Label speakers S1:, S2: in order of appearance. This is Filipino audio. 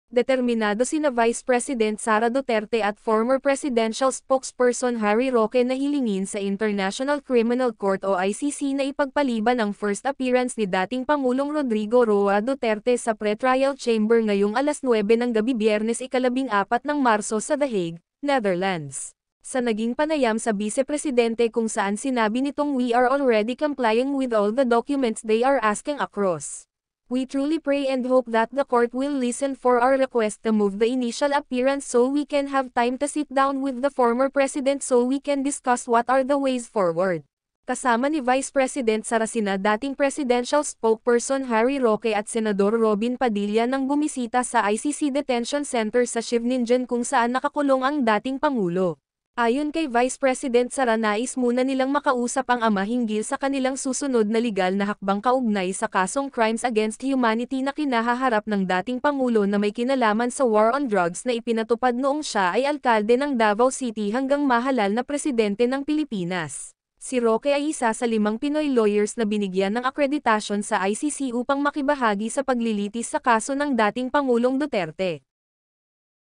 S1: Determinado sina Vice President Sara Duterte at former presidential spokesperson Harry Roque na hilingin sa International Criminal Court o ICC na ipagpaliban ang first appearance ni dating Pangulong Rodrigo Roa Duterte sa pre-trial chamber ngayong alas 9 ng gabi Biyernes 14 ng Marso sa The Hague, Netherlands. Sa naging panayam sa Vice-Presidente kung saan sinabi nitong we are already complying with all the documents they are asking across. We truly pray and hope that the court will listen for our request to move the initial appearance so we can have time to sit down with the former president so we can discuss what are the ways forward. Kasama ni Vice President Sara sina dating presidential spokesperson Harry Roque at Senador Robin Padilla nang bumisita sa ICC Detention Center sa Scheveningen kung saan nakakulong ang dating Pangulo. Ayon kay Vice President Sara, nais muna nilang makausap ang ama hinggil sa kanilang susunod na legal na hakbang kaugnay sa kasong Crimes Against Humanity na kinahaharap ng dating Pangulo na may kinalaman sa war on drugs na ipinatupad noong siya ay alkalde ng Davao City hanggang mahalal na presidente ng Pilipinas. Si Roque ay isa sa 5 Pinoy lawyers na binigyan ng akreditasyon sa ICC upang makibahagi sa paglilitis sa kaso ng dating Pangulong Duterte.